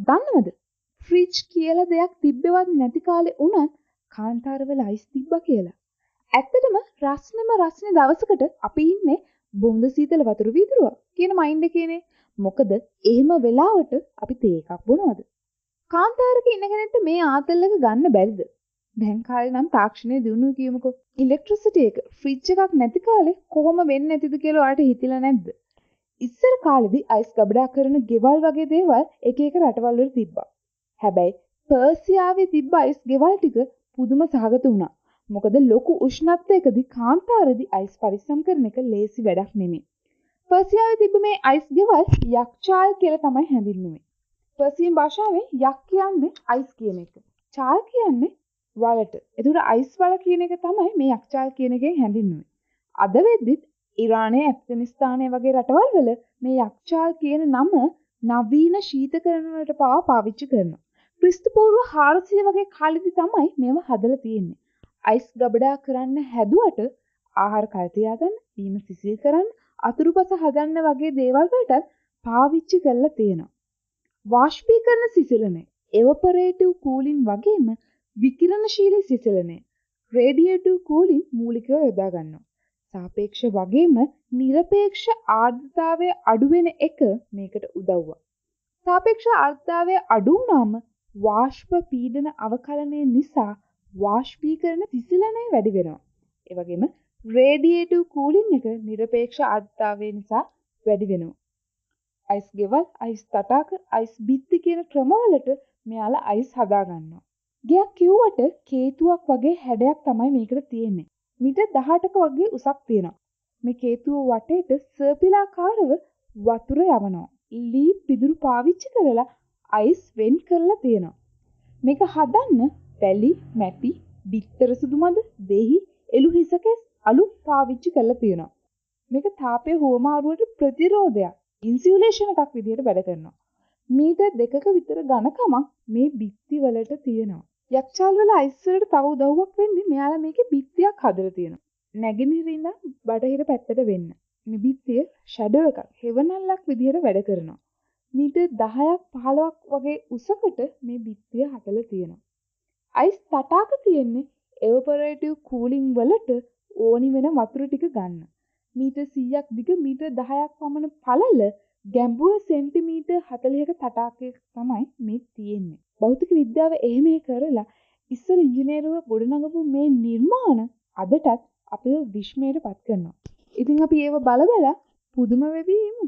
දන්නවද? ෆ්‍රිජ් කියලා දෙයක් තිබ්බවත් නැති කාලේ උනත් කාන්තාරවල අයිස් තිබ්බා කියලා. ඇත්තටම රස්නේ දවසකට අපි ඉන්නේ බොඳ සීතල වතුර වීදුරුවක් කියන මයින්ඩ් එකේනේ. මොකද එහෙම වෙලාවට අපි තේ එකක් බොනවද? කාන්තාරක ඉන්න කෙනෙක්ට මේ ආතල් එක ගන්න බැරිද? දැන් කාලේ නම් තාක්ෂණය දියුණුව කියමුකෝ. ඉලෙක්ට්‍රිසිටි එක ෆ්‍රිජ් එකක් නැති කාලේ කොහොම වෙන්නේ නැතිද කියලා ඔයාලට හිතිලා නැද්ද? ඉස්සර කාලෙදි අයිස් ගබඩා කරන ගෙවල් වගේ දේවල් එක එක රටවල් වල තිබ්බා. හැබැයි පර්සියාවේ තිබ්බ අයිස් ගෙවල් ටික පුදුම සහගත වුණා. මොකද ලොකු උෂ්ණත්වයකදී කාන්තාරෙදි අයිස් පරිස්සම් කරන එක ලේසි වැඩක් නෙමෙයි. පර්සියාවේ තිබ්බ මේ අයිස් ගෙවල් යක්චාල් කියලා තමයි හැඳින්වුවේ. පර්සියන් භාෂාවේ යක් කියන්නේ අයිස් කියන එක. චාල් කියන්නේ වලට. ඒතර අයිස් වල කියන එක තමයි මේ යක්චාල් කියන එකෙන් හැඳින්වුවේ. අද වෙද්දිත් ඉරානය, ඇෆ්ගනිස්තානය වගේ රටවල් වල මේ යක්චාල් කියන නම නවීන ශීතකරණ වලට පාවිච්චි කරනවා. ක්‍රිස්තු පූර්ව 400 වගේ කාලෙදි තමයි මේව හදලා තියෙන්නේ. අයිස් ගබඩා කරන්න හැදුවට ආහාර කල් තියාගන්න, බීම සිසිල් කරන්න, අතුරුපස හදන්න වගේ දේවල් වලට පාවිච්චි කරලා තියෙනවා. වාෂ්පීකරණ සිසිලනය, එවපොරේටිව් කූලින් වගේම විකිරණශීලී සිසිලනය, රේඩියේටිව් කූලින් මූලිකව යොදා ගන්නවා. සාපේක්ෂ වගේම නිරපේක්ෂ ආර්ද්‍රතාවය අඩු වෙන එක මේකට උදව්වක්. සාපේක්ෂ ආර්ද්‍රතාවය අඩු වුණාම වාෂ්ප පීඩන අවකලනය නිසා වාෂ්පීකරණ සිසිලනය වැඩි වෙනවා. ඒ වගේම රේඩියේටිව් කූලින් එක නිරපේක්ෂ ආර්ද්‍රතාවය නිසා වැඩි වෙනවා. අයිස් ගෙවල්, අයිස් තටාක, අයිස් බිත්ති කියන ක්‍රමවලට මෙයාලා අයිස් හදා ගන්නවා. ගයක් කිව්වට කේතුවක් වගේ හැඩයක් තමයි මේකට තියෙන්නේ. මීටර් 18ක වගේ උසක් තියෙනවා. මේ කේතුව වටේට සර්පිලාකාරව වතුර යවනවා. ලී පිදුරු පාවිච්චි කරලා අයිස් වෙන් කරලා තියෙනවා. මේක හදන්න පැලි, මැටි, බිත්තර සුදු මද, දෙහි, එළු හිසකෙස්, අලු පාවිච්චි කරලා තියෙනවා. මේක තාපය හුවමාරුවට ප්‍රතිරෝධයක්, ඉන්සියුලේෂන් එකක් විදිහට වැඩ කරනවා. මීටර් 2ක විතර ඝනකමක් මේ බිත්ති වලට තියෙනවා. යක්චාල් වල අයිස් වලට තව උදව්වක් වෙන්නේ මෙයාලා මේකේ බිත්තියක් හදලා තියෙනවා. නැගෙනහිර ඉඳන් බටහිර පැත්තට වෙන්න. මේ බිත්තිය ෂැඩෝ එකක්, හෙවණල්ලක් විදිහට වැඩ කරනවා. මීටර් 10ක් 15ක් වගේ උසකට මේ බිත්තිය හදලා තියෙනවා. අයිස් තටාක තියෙන්නේ එවපොරේටිව් කූලින් වලට ඕනි වෙන වතුර ටික ගන්න. මීටර් 100ක් දිග, මීටර් 10ක් පමණ පළල ගැඹුර සෙන්ටිමීටර් 40ක තටාකයක් තමයි මේ තියෙන්නේ. භෞතික විද්‍යාව එහෙම කරලා ඉස්සර ඉංජිනේරුව ගොඩනගපු මේ නිර්මාණ අදටත් අපිව විශ්මයට පත් කරනවා. ඉතින් අපි ඒව බලබලා පුදුම වෙවි ඉමු.